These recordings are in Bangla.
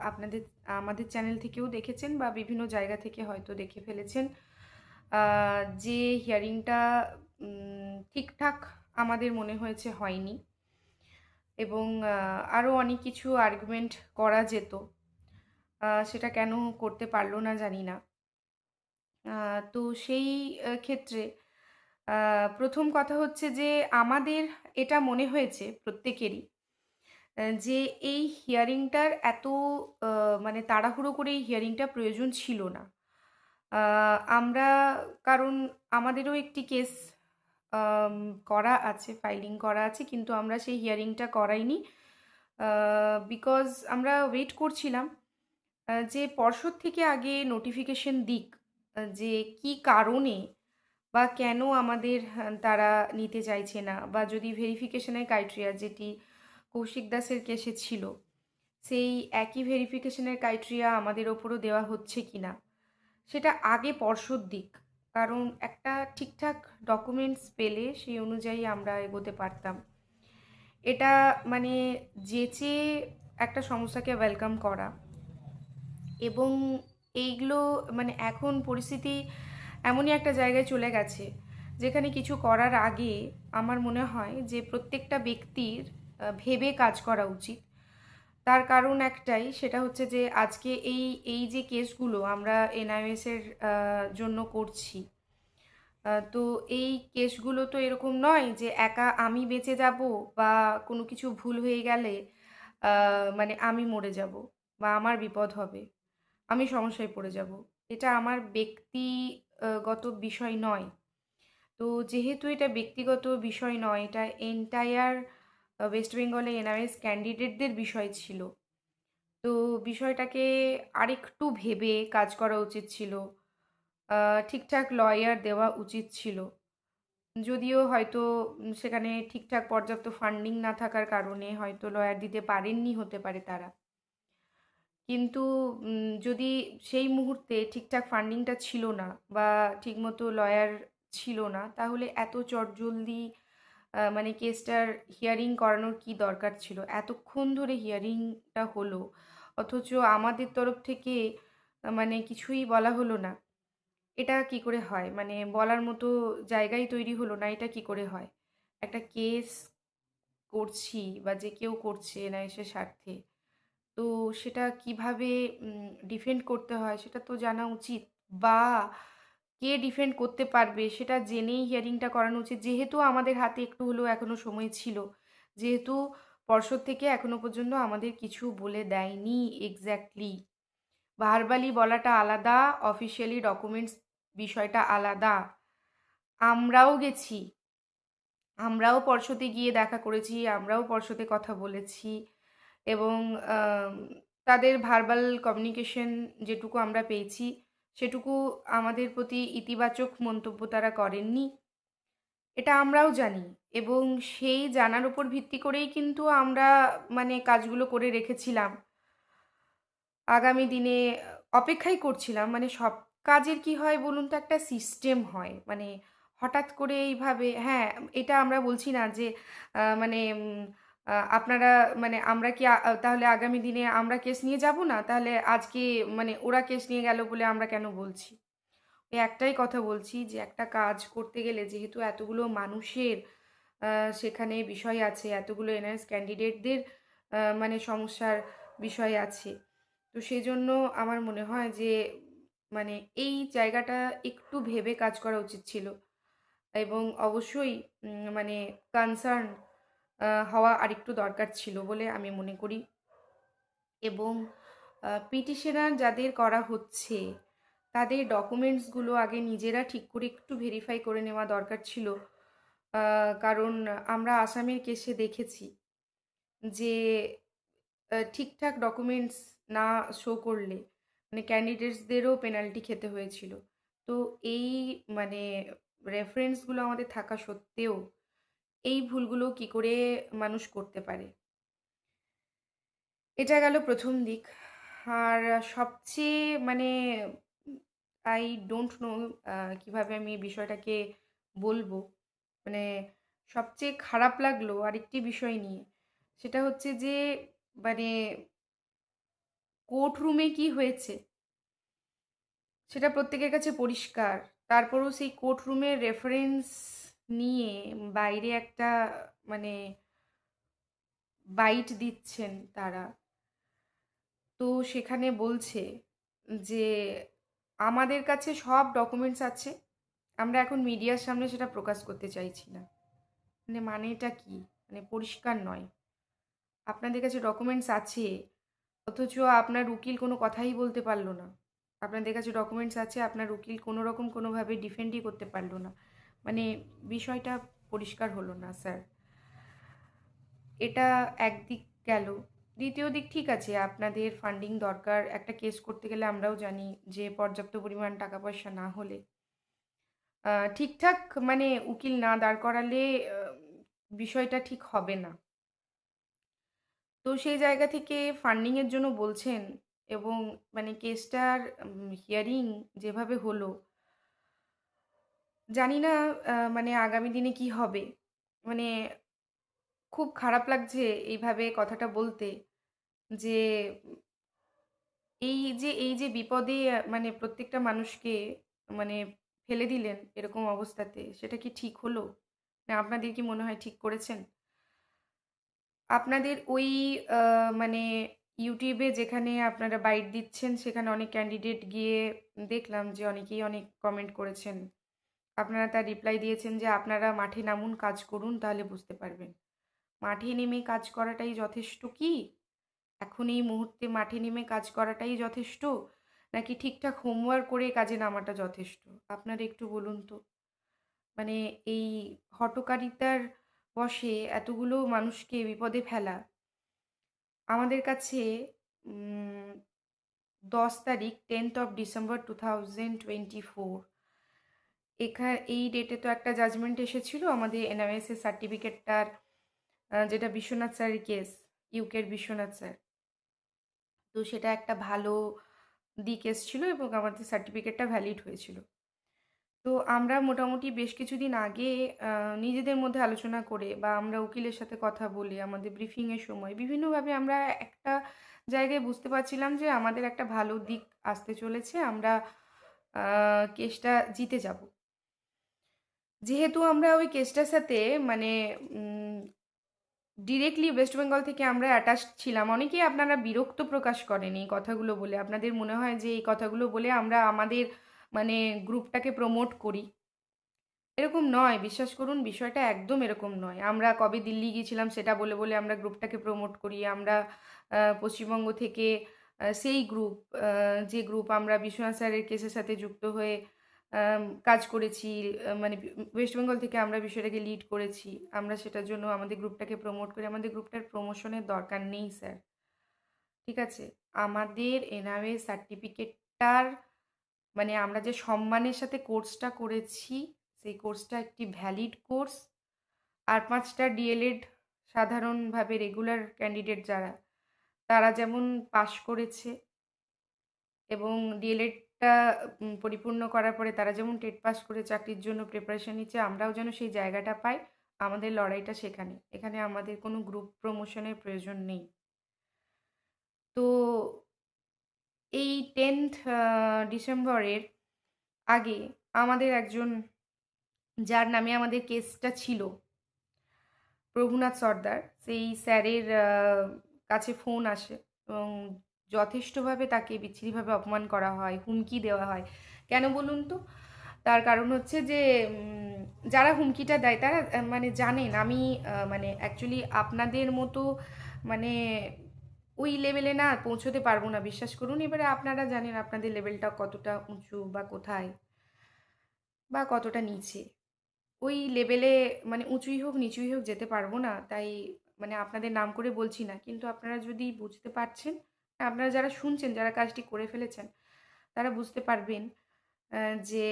আপনাদের আমাদের চ্যানেল থেকেও দেখেছেন বা বিভিন্ন জায়গা থেকে হয়তো দেখে ফেলেছেন। যে হিয়ারিংটা ঠিকঠাক আমাদের মনে হয়েছে হয়নি এবং আরও অনেক কিছু আর্গুমেন্ট করা যেত। সেটা কেন করতে পারল না জানি না। তো সেই ক্ষেত্রে প্রথম কথা হচ্ছে যে আমাদের এটা মনে হয়েছে প্রত্যেকেরই যে এই হিয়ারিংটার এত মানে তাড়াহুড়ো করে এই হিয়ারিংটা প্রয়োজন ছিল না। আমরা কারণ আমাদেরও একটি কেস আম করা আছে, ফাইলিং করা আছে, কিন্তু আমরা সেই হিয়ারিংটা করাইনি। বিকজ আমরা ওয়েট করছিলাম যে পর্ষদ থেকে আগে নোটিফিকেশন দিক যে কি কারণে বা কেন আমাদের তারা নিতে চাইছে না, বা যদি ভেরিফিকেশনের ক্রাইটেরিয়া যেটি কৌশিক দাসের কেসে ছিল সেই একই ভেরিফিকেশনের ক্রাইটেরিয়া আমাদের ওপরও দেওয়া হচ্ছে কি না সেটা আগে পর্ষদ দিক। কারণ একটা ঠিকঠাক ডকুমেন্টস পেলে সেই অনুযায়ী আমরা এগোতে পারতাম। এটা মানে যেচে একটা সমস্যাকে ওয়েলকাম করা এবং এইগুলো মানে এখন পরিস্থিতি এমনই একটা জায়গায় চলে গেছে যেখানে কিছু করার আগে আমার মনে হয় যে প্রত্যেকটা ব্যক্তির ভেবে কাজ করা উচিত। তার কারণ একটাই, সেটা হচ্ছে যে আজকে এই এই যে কেসগুলো আমরা এনআইএস এর জন্য করছি, তো এই কেসগুলো তো এরকম নয় যে একা আমি বেঁচে যাব বা কোনো কিছু ভুল হয়ে গেলে মানে আমি মরে যাব বা আমার বিপদ হবে, আমি সমস্যায় পড়ে যাব। এটা আমার ব্যক্তিগত বিষয় নয়। তো যেহেতু এটা ব্যক্তিগত বিষয় নয়, এটা এন্টায়ার ওয়েস্ট বেঙ্গলে এনআরএস ক্যান্ডিডেটদের বিষয় ছিল। তো বিষয়টাকে আরেকটু ভেবে কাজ করা উচিত ছিল। ঠিকঠাক লয়ার দেওয়া উচিত ছিল। যদিও হয়তো সেখানে ঠিকঠাক পর্যাপ্ত ফান্ডিং না থাকার কারণে হয়তো লয়ার দিতে পারেননি, হতে পারে তারা। কিন্তু যদি সেই মুহূর্তে ঠিকঠাক ফান্ডিংটা ছিল না বা ঠিকমতো লয়ার ছিল না, তাহলে এত চটজলদি মানে কেসটার হিয়ারিং করানোর কি দরকার ছিল? এতক্ষণ ধরে হিয়ারিংটা হলো, অথচ আমাদের তরফ থেকে মানে কিছুই বলা হলো না। এটা কি করে হয়? মানে বলার মতো জায়গাই তৈরি হলো না, এটা কি করে হয়? একটা কেস করছি বা যে কেউ করছে এনআইএসের স্বার্থে, তো সেটা কিভাবে ডিফেন্ড করতে হয় সেটা তো জানা উচিত, বা কে ডিফেন্ড করতে পারবে সেটা জেনেই হিয়ারিংটা করানো উচিত। যেহেতু আমাদের হাতে একটু হলেও এখনো সময় ছিল, যেহেতু পর্ষদ থেকে এখনো পর্যন্ত আমাদের কিছু বলে দেয়নি এক্স্যাক্টলি। ভার্বালি বলাটা আলাদা, অফিসিয়ালি ডকুমেন্টস বিষয়টা আলাদা। আমরাও গেছি, আমরাও পর্ষদে গিয়ে দেখা করেছি, আমরাও পর্ষদে কথা বলেছি এবং আম তাদের ভার্বাল কমিউনিকেশন যেটুকু আমরা পেয়েছি, সেটুকু আমাদের প্রতি ইতিবাচক মন্তব্য তারা করেননি। এটা আমরাও জানি এবং সেই জানার উপর ভিত্তি করেই কিন্তু আমরা মানে কাজগুলো করে রেখেছিলাম। আগামী দিনে অপেক্ষাই করছিলাম। মানে সব কাজের কি হয় বলুন তো, একটা সিস্টেম হয়। মানে হঠাৎ করে এইভাবে, হ্যাঁ, এটা আমরা বলছি না যে মানে আপনারা মানে আমরা কি তাহলে আগামী দিনে আমরা কেস নিয়ে যাব না? তাহলে আজকে মানে ওরা কেস নিয়ে গেল বলে আমরা কেন বলছি? ওই একটাই কথা বলছি যে একটা কাজ করতে গেলে যেহেতু এতগুলো মানুষের আ সেখানে বিষয় আছে, এতগুলো এনআরএস ক্যান্ডিডেটদের মানে সমস্যার বিষয় আছে। তো সেজন্য আমার মনে হয় যে মানে এই জায়গাটা একটু ভেবে কাজ করা উচিত ছিল এবং অবশ্যই মানে কনসার্ন হওয়া আরেকটু দরকার ছিল বলে আমি মনে করি। এবং পিটিশনার যাদের করা হচ্ছে তাদের ডকুমেন্টসগুলো আগে নিজেরা ঠিক করে একটু ভেরিফাই করে নেওয়া দরকার ছিল। কারণ আমরা আসামের কেসে দেখেছি যে ঠিকঠাক ডকুমেন্টস না শো করলে মানে ক্যান্ডিডেটসদেরও পেনাল্টি খেতে হয়েছিল। তো এই মানে রেফারেন্সগুলো আমাদের থাকা সত্ত্বেও এই ভুলগুলো কি করে মানুষ করতে পারে? এটা গেল প্রথম দিক। আর সবচেয়ে মানে আই ডোন্ট নো কিভাবে আমি বিষয়টাকে বলবো। মানে সবচেয়ে খারাপ লাগলো আরেকটি বিষয় নিয়ে। সেটা হচ্ছে যে মানে কোর্ট রুমে কি হয়েছে সেটা প্রত্যেকের কাছে পরিষ্কার। তারপরেও সেই কোর্ট রুমের রেফারেন্স নিয়ে বাইরে একটা মানে বাইট দিচ্ছেন তারা। তো সেখানে বলছে যে আমাদের কাছে সব ডকুমেন্টস আছে, আমরা এখন মিডিয়ার সামনে সেটা প্রকাশ করতে চাইছি না। মানেটা কি? পরিষ্কার নয়। আপনাদের কাছে ডকুমেন্টস আছে, অথচ আপনার উকিল কোনো কথাই বলতে পারলো না। আপনাদের কাছে ডকুমেন্টস আছে, আপনার উকিল কোনো রকম কোনোভাবে ডিফেন্ডই করতে পারলো না। মানে বিষয়টা পরিষ্কার হলো না স্যার। এটা একদিক গেল। দ্বিতীয় দিক, ঠিক আছে আপনাদের ফান্ডিং দরকার, একটা কেস করতে গেলে আমরাও জানি যে পর্যাপ্ত পরিমাণ টাকা পয়সা না হলে ঠিকঠাক উকিল না দাঁড় করালে বিষয়টা ঠিক হবে না। তো সেই জায়গা থেকে ফান্ডিংয়ের জন্য বলছেন, এবং কেসটার হিয়ারিং যেভাবে হলো, জানি না আগামী দিনে কি হবে। মানে খুব খারাপ লাগছে এইভাবে কথাটা বলতে, যে এই যে বিপদে প্রত্যেকটা মানুষকে মানে ফেলে দিলেন এরকম অবস্থাতে, সেটা কি ঠিক হলো? না আপনাদের কি মনে হয় ঠিক করেছেন? আপনাদের ওই মানে ইউটিউবে যেখানে আপনারা বাইট দিচ্ছেন, সেখানে অনেক ক্যান্ডিডেট গিয়ে দেখলাম যে অনেকেই অনেক কমেন্ট করেছেন। আপনারা তার রিপ্লাই দিয়েছেন যে আপনারা মাঠে নামুন, কাজ করুন, তাহলে বুঝতে পারবেন। মাঠে নেমে কাজ করাটাই যথেষ্ট কি? এখন এই মুহূর্তে মাঠে নেমে কাজ করাটাই যথেষ্ট, নাকি ঠিকঠাক হোমওয়ার্ক করে কাজে নামাটা যথেষ্ট? আপনারা একটু বলুন তো। এই হঠকারিতার বশে এতগুলো মানুষকে বিপদে ফেলা, আমাদের কাছে 10 তারিখ 10th of December 2024 এই ডেটে তো একটা জাজমেন্ট এসেছিল আমাদের এনআইএস এর সার্টিফিকেটটার, যেটা বিশ্বনাথ স্যারের কেস, ইউকের বিশ্বনাথ স্যার। তো সেটা একটা ভালো দিক এসেছিল এবং আমাদের সার্টিফিকেটটা ভ্যালিড হয়েছিল। তো আমরা মোটামুটি বেশ কিছুদিন আগে নিজেদের মধ্যে আলোচনা করে বা আমরা উকিলের সাথে কথা বলে আমাদের ব্রিফিংয়ের সময় বিভিন্নভাবে আমরা একটা জায়গায় বুঝতে পারছিলাম যে আমাদের একটা ভালো দিক আসতে চলেছে, আমরা কেসটা জিতে যাব। যেহেতু আমরা ওই কেসটার সাথে মানে ডিরেক্টলি ওয়েস্ট বেঙ্গল থেকে আমরা অ্যাটাচড ছিলাম, অনেকেই আপনারা বিরক্ত প্রকাশ করেন এই কথাগুলো বলে। আপনাদের মনে হয় যে এই কথাগুলো বলে আমরা আমাদের গ্রুপটাকে প্রমোট করি। এরকম নয়, বিশ্বাস করুন, বিষয়টা একদম এরকম নয়। আমরা কবে দিল্লি গিয়েছিলাম সেটা বলে বলে আমরা গ্রুপটাকে প্রমোট করি। আমরা পশ্চিমবঙ্গ থেকে সেই গ্রুপ, যে গ্রুপ আমরা বিশ্বনাথ স্যারের কেসের সাথে যুক্ত হয়ে কাজ করেছি, ওয়েস্ট বেঙ্গল থেকে আমরা বিষয়টাকে লিড করেছি, আমরা সেটার জন্য আমাদের গ্রুপটাকে প্রমোট করি। আমাদের গ্রুপটার প্রমোশনের দরকার নেই স্যার, ঠিক আছে? আমাদের এনআরএ সার্টিফিকেটটার আমরা যে সম্মানের সাথে কোর্সটা করেছি, সেই কোর্সটা একটি ভ্যালিড কোর্স। আর 5টা ডিএলএড সাধারণভাবে রেগুলার ক্যান্ডিডেট যারা, তারা যেমন পাশ করেছে এবং ডিএলএডটা পরিপূর্ণ করার পরে তারা যেমন টেট পাস করে চাকরির জন্য প্রিপারেশন নিচ্ছে, আমরাও যেন সেই জায়গাটা পাই। আমাদের লড়াইটা সেখানে। এখানে আমাদের কোনো গ্রুপ প্রমোশনের প্রয়োজন নেই। তো এই 10th ডিসেম্বরের আগে আমাদের একজন, যার নামে আমাদের কেসটা ছিল, প্রভুনাথ সর্দার, সেই স্যারের কাছে ফোন আসে এবং যথেষ্টভাবে তাকে বিচ্ছিরিভাবে অপমান করা হয়, হুমকি দেওয়া হয়। কেন বলুন তো? তার কারণ হচ্ছে যে যারা হুমকিটা দেয় তারা জানেন আমি অ্যাকচুয়ালি আপনাদের মতো মানে ওই লেভেলে না পৌঁছতে পারবো না, বিশ্বাস করুন। এবারে আপনারা জানেন আপনাদের লেভেলটা কতটা উঁচু বা কোথায় বা কতটা নিচে। ওই লেভেলে উঁচুই হোক নিচুই হোক যেতে পারবো না, তাই আপনাদের নাম করে বলছি না। কিন্তু আপনারা যদি বুঝতে পারছেন, আপনারা যারা শুনছেন, যারা কাজটি করে ফেলেছেন, তারা বুঝতে পারবেন যে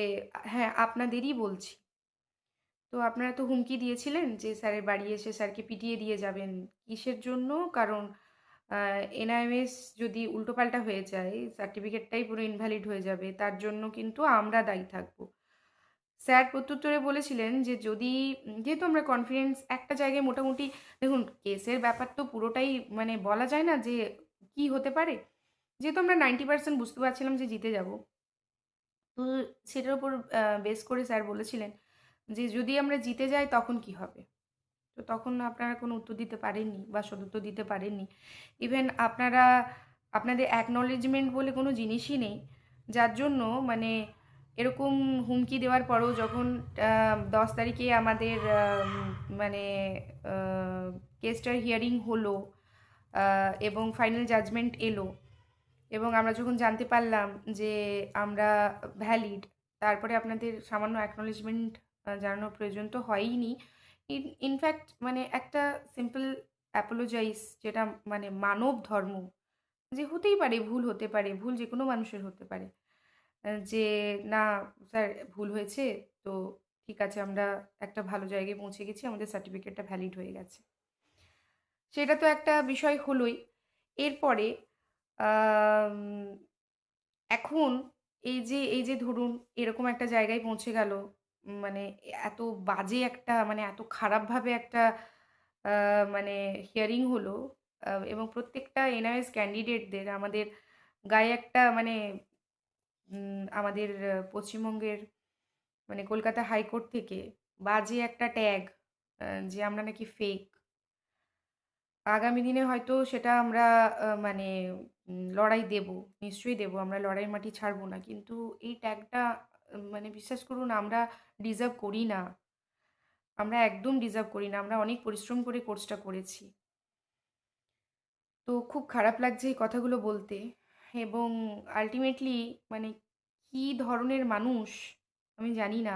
হ্যাঁ, আপনাদেরই বলছি। তো আপনারা তো হুমকি দিয়েছিলেন যে স্যারের বাড়ি এসে স্যারকে পিটিয়ে দিয়ে যাবেন। কিসের জন্য? কারণ এনআইএমএস যদি উল্টোপাল্টা হয়ে যায়, সার্টিফিকেটটাই পুরো ইনভ্যালিড হয়ে যাবে, তার জন্য কিন্তু আমরা দায়ী থাকবো। স্যার প্রত্যুত্তরে বলেছিলেন যে যদি, যেহেতু আমরা কনফিডেন্স একটা জায়গায় মোটামুটি, দেখুন কেসের ব্যাপার তো পুরোটাই বলা যায় না যে কি হতে পারে। যেহেতু আমরা 90% বুঝতে পারছিলাম যে জিতে যাব, তো সেটার উপর বেস করে স্যার বলেছিলেন যে যদি আমরা জিতে যাই তখন কি হবে? তো তখন আপনারা কোনো উত্তর দিতে পারেননি বা সদুত্তর দিতে পারেননি। ইভেন আপনারা আপনাদের অ্যাকনলেজমেন্ট বলে কোনো জিনিসই নেই। যার জন্য মানে এরকম হুমকি দেওয়ার পরেও যখন ১০ তারিখে আমাদের মানে আ কেসটার হিয়ারিং হলো এবং ফাইনাল জাজমেন্ট এলো এবং আমরা যখন জানতে পারলাম যে আমরা ভ্যালিড, তারপরে আপনাদের সামান্য অ্যাকনলেজমেন্ট জানানোর প্রয়োজন তো হয়ইনি। ইনফ্যাক্ট মানে একটা সিম্পল অ্যাপোলোজাইজ, যেটা মানে মানব ধর্ম, যে হতেই পারে, ভুল হতে পারে, ভুল যেকোনো মানুষের হতে পারে। যে না স্যার, ভুল হয়েছে, তো ঠিক আছে, আমরা একটা ভালো জায়গায় পৌঁছে গেছি, আমাদের সার্টিফিকেটটা ভ্যালিড হয়ে গেছে। সেটা তো একটা বিষয় হলোই। এরপরে আম এখন এই যে ধরুন এরকম একটা জায়গায় পৌঁছে গেল, মানে এত বাজে একটা, মানে এত খারাপভাবে একটা মানে হিয়ারিং হলো, এবং প্রত্যেকটা এনআরএস ক্যান্ডিডেটদের আমাদের গায়ে একটা মানে আমাদের পশ্চিমবঙ্গের মানে কলকাতা হাইকোর্ট থেকে বাজে একটা ট্যাগ, যে আমরা নাকি ফেক। আগামী দিনে হয়তো সেটা আমরা মানে লড়াই দেব, নিশ্চয়ই দেব। আমরা লড়াইয়ের মাটি ছাড়বো না। কিন্তু এই ট্যাগটা মানে বিশ্বাস করুন আমরা ডিজার্ভ করি না। আমরা একদম ডিজার্ভ করি না। আমরা অনেক পরিশ্রম করে কোর্সটা করেছি। তো খুব খারাপ লাগছে এই কথাগুলো বলতে, এবং আল্টিমেটলি মানে কী ধরনের মানুষ আমি জানি না।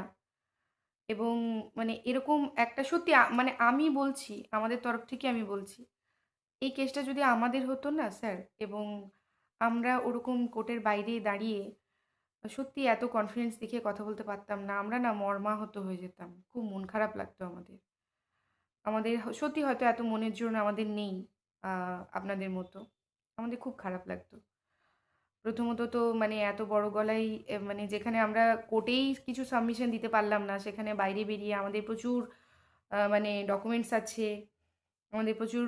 এবং মানে এরকম একটা সত্যি মানে আমি বলছি, আমাদের তরফ থেকে আমি বলছি, এই কেসটা যদি আমাদের হতো না স্যার, এবং আমরা ওরকম কোর্টের বাইরে দাঁড়িয়ে সত্যি এত কনফিডেন্স দেখিয়ে কথা বলতে পারতাম না, আমরা না মর্মাহত হয়ে যেতাম, খুব মন খারাপ লাগতো আমাদের। আমাদের সত্যি হয়তো এত মনের জোর আমাদের নেই আপনাদের মতো। আমাদের খুব খারাপ লাগতো। প্রথমত তো মানে এত বড় গলায় মানে যেখানে আমরা কোর্টেই কিছু সাবমিশন দিতে পারলাম না, সেখানে বাইরে বেরিয়ে আমাদের প্রচুর মানে ডকুমেন্টস আছে, আমাদের প্রচুর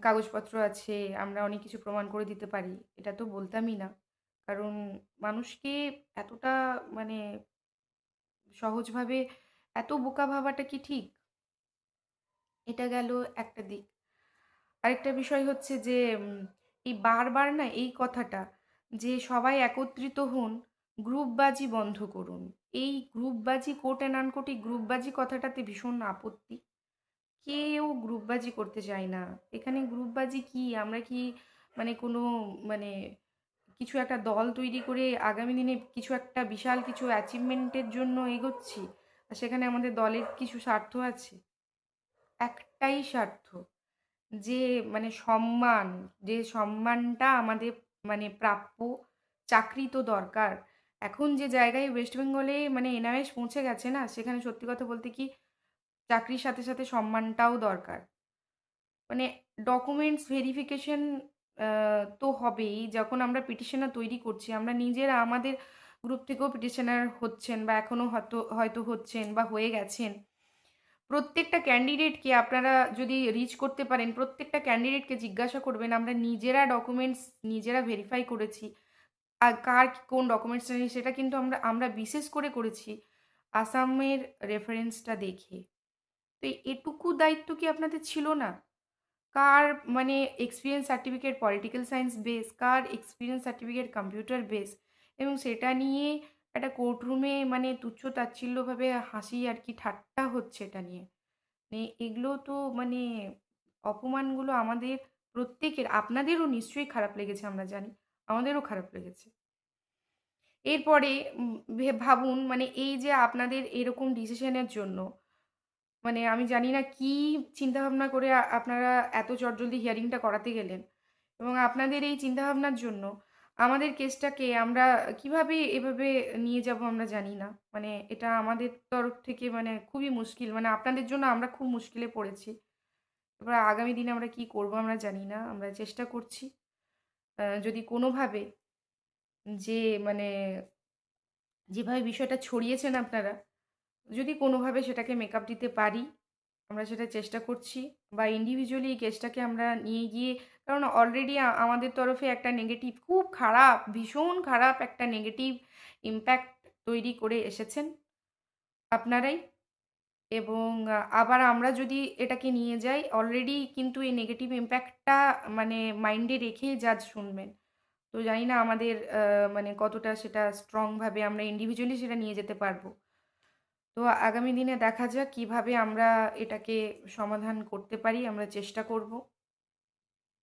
কাগজপত্র আছে, আমরা অনেক কিছু প্রমাণ করে দিতে পারি। এটা তো বলতামই না। কারণ মানুষকে এতটা মানে সহজভাবে এত বোকা ভাবাটা কি ঠিক? এটা গেল একটা দিক। আরেকটা বিষয় হচ্ছে যে এই বারবার না এই কথাটা, যে সবাই একত্রিত হন, গ্রুপবাজি বন্ধ করুন। এই গ্রুপবাজি, কোট অ্যান্ড আনকোট, এই গ্রুপবাজি কথাটাতে ভীষণ আপত্তি। কেউ গ্রুপবাজি করতে চায় না। এখানে গ্রুপবাজি কি? আমরা কি মানে কোনো মানে কিছু একটা দল তৈরি করে আগামী দিনে কিছু একটা বিশাল কিছু অ্যাচিভমেন্টের জন্য এগোচ্ছি? আর সেখানে আমাদের দলের কিছু স্বার্থ আছে? একটাই স্বার্থ, যে মানে সম্মান, যে সম্মানটা আমাদের মানে প্রাপ্য, চাকরি তো দরকার। এখন যে জায়গায় ওয়েস্ট বেঙ্গলে মানে এনআরএস পৌঁছে গেছে না, সেখানে সত্যি কথা বলতে কি চাকরির সাথে সাথে সম্মানটাও দরকার। মানে ডকুমেন্টস ভেরিফিকেশন তো হবেই। যখন আমরা পিটিশনার তৈরি করছি, আমরা নিজেরা আমাদের গ্রুপ থেকেও পিটিশনার হচ্ছেন বা এখনও হয়তো হয়তো হচ্ছেন বা হয়ে গেছেন। প্রত্যেকটা ক্যান্ডিডেটকে আপনারা যদি রিচ করতে পারেন, প্রত্যেকটা ক্যান্ডিডেটকে জিজ্ঞাসা করবেন আমরা নিজেরা ডকুমেন্টস নিজেরা ভেরিফাই করেছি। আর কার কোন ডকুমেন্টসটা নেই সেটা কিন্তু আমরা আমরা বিশেষ করে করেছি আসামের রেফারেন্সটা দেখে। তো এটুকু দায়িত্ব কি আপনাদের ছিল না? কার মানে experience certificate political science base, কার এক্সপিরিয়েন্স সার্টিফিকেট কম্পিউটার বেস, এবং সেটা নিয়ে একটা কোর্টরুমে মানে তুচ্ছ তাচ্ছিল্যভাবে হাসি আর কি ঠাট্টা হচ্ছে এটা নিয়ে। মানে এগুলো তো মানে অপমানগুলো আমাদের প্রত্যেকের, আপনাদেরও নিশ্চয়ই খারাপ লেগেছে আমরা জানি, আমাদেরও খারাপ লেগেছে। এরপরে ভাবুন মানে এই যে আপনাদের এরকম ডিসিশনের জন্য মানে আমি জানি না কি চিন্তাভাবনা করে আপনারা এত চটজলদি হিয়ারিংটা করাতে গেলেন, এবং আপনাদের এই চিন্তাভাবনার জন্য আমাদের কেসটাকে আমরা কিভাবে এভাবে নিয়ে যাব আমরা জানি না। মানে এটা আমাদের তরফ থেকে মানে খুবই মুশকিল, মানে আপনাদের জন্য আমরা খুব মুশকিলে পড়েছি। এবার আগামী দিনে আমরা কি করব আমরা জানি না। আমরা চেষ্টা করছি যদি কোনোভাবে, যে মানে যেভাবে বিষয়টা ছড়িয়েছেন আপনারা, যদি কোনোভাবে সেটাকে মেকআপ দিতে পারি, আমরা সেটা চেষ্টা করছি, বা ইন্ডিভিজুয়ালি এই কেসটাকে আমরা নিয়ে গিয়ে, কারণ অলরেডি আমাদের তরফে একটা নেগেটিভ, খুব খারাপ, ভীষণ খারাপ একটা নেগেটিভ ইমপ্যাক্ট তৈরি করে এসেছেন আপনারাই। এবং আবার আমরা যদি এটাকে নিয়ে যাই, অলরেডি কিন্তু এই নেগেটিভ ইমপ্যাক্টটা মানে মাইন্ডে রেখেই জাজ শুনবেন। তো জানি না আমাদের মানে কতটা সেটা স্ট্রংভাবে আমরা ইন্ডিভিজুয়ালি সেটা নিয়ে যেতে পারবো। তো আগামী দিনে দেখা যাক কিভাবে আমরা এটাকে সমাধান করতে পারি, আমরা চেষ্টা করব।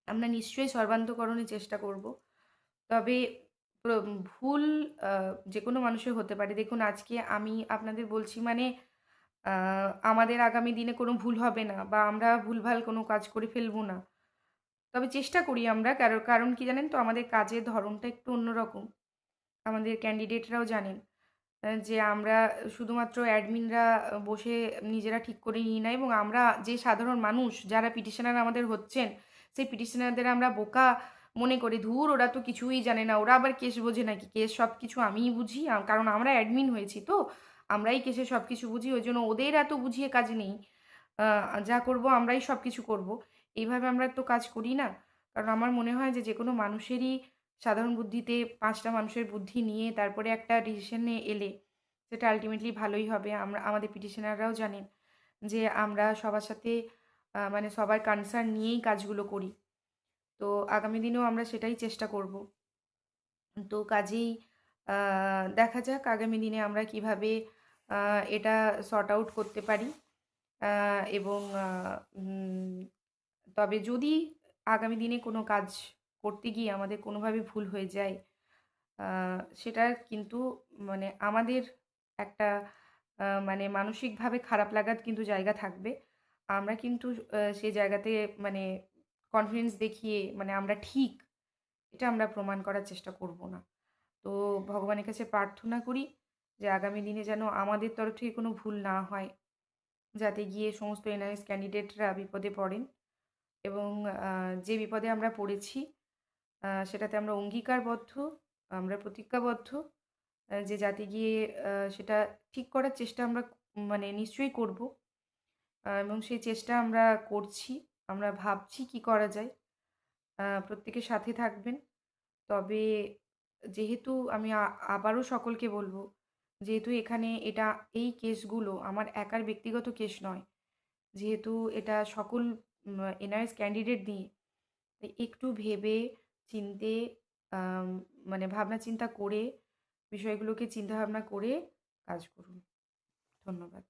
আমরা নিশ্চয়ই সর্বান্তকরণে চেষ্টা করব। তবে ভুল আ যেকোনো মানুষের হতে পারে। দেখুন, আজকে আমি আপনাদের বলছি মানে আ আমাদের আগামী দিনে কোনো ভুল হবে না, বা আমরা ভুলভাল কোনো কাজ করে ফেলবো না। তবে চেষ্টা করি আমরা, কারণ কি জানেন তো, আমাদের কাজের ধরনটা একটু অন্যরকম। আমাদের ক্যান্ডিডেটরাও জানেন যে আমরা শুধুমাত্র অ্যাডমিনরা বসে নিজেরা ঠিক করে নিই না, এবং আমরা যে সাধারণ মানুষ যারা পিটিশনার আমাদের হচ্ছেন, সেই পিটিশনারদের আমরা বোকা মনে করি, ধুর ওরা তো কিছুই জানে না, ওরা আবার কেস বোঝে নাকি, কেস সব কিছু আমিই বুঝি, কারণ আমরা অ্যাডমিন হয়েছি, তো আমরাই কেসে সব কিছু বুঝি, ওই জন্য ওদের এত বুঝিয়ে কাজ নেই। যা করব আমরাই সব কিছু করব, এইভাবে আমরা তো কাজ করি না। কারণ আমার মনে হয় যে যেকোনো মানুষেরই সাধারণ বুদ্ধিতে ৫টা মানুষের বুদ্ধি নিয়ে তারপরে একটা ডিসিশনে এলে সেটা আল্টিমেটলি ভালোই হবে। আমাদের পিটিশনাররাও জানেন যে আমরা সবার সাথে মানে সবার কনসার্ন নিয়েই কাজগুলো করি। তো আগামী দিনেও আমরা সেটাই চেষ্টা করব। তো কাজেই আ দেখা যাক আগামী দিনে আমরা কিভাবে আ এটা সর্ট আউট করতে পারি। আ এবং তবে যদি আগামী দিনে কোনো কাজ করতে গিয়ে আমাদের কোনোভাবে ভুল হয়ে যায়, আ সেটা কিন্তু মানে আমাদের একটা মানে মানসিকভাবে খারাপ লাগার কিন্তু জায়গা থাকবে। আমরা কিন্তু সেই জায়গাতে মানে কনফিডেন্স দেখিয়ে মানে আমরা ঠিক, এটা আমরা প্রমাণ করার চেষ্টা করব না। তো ভগবানের কাছে প্রার্থনা করি যে আগামী দিনে যেন আমাদের তরফ থেকে কোনো ভুল না হয়, যাতে গিয়ে সমস্ত এনআরএস ক্যান্ডিডেটরা বিপদে পড়েন, এবং যে বিপদে আমরা পড়েছি সেটাতে আমরা অঙ্গীকারবদ্ধ, আমরা প্রতিজ্ঞাবদ্ধ যে যাতে গিয়ে সেটা ঠিক করার চেষ্টা আমরা মানে নিশ্চয়ই করব। এবং সেই চেষ্টা আমরা করছি। আমরা ভাবছি কি করা যায়। প্রত্যেকে সাথে থাকবেন। তবে যেহেতু আমি আবারও সকলকে বলব, যেহেতু এখানে এই কেসগুলো আমার একার ব্যক্তিগত কেস নয়। যেহেতু এটা সকল এনআরএস ক্যান্ডিডেট নিয়ে, তাই একটু ভেবে চিন্তে আম মানে ভাবনা চিন্তা করে, বিষয়গুলোকে চিন্তাভাবনা করে কাজ করুন। ধন্যবাদ।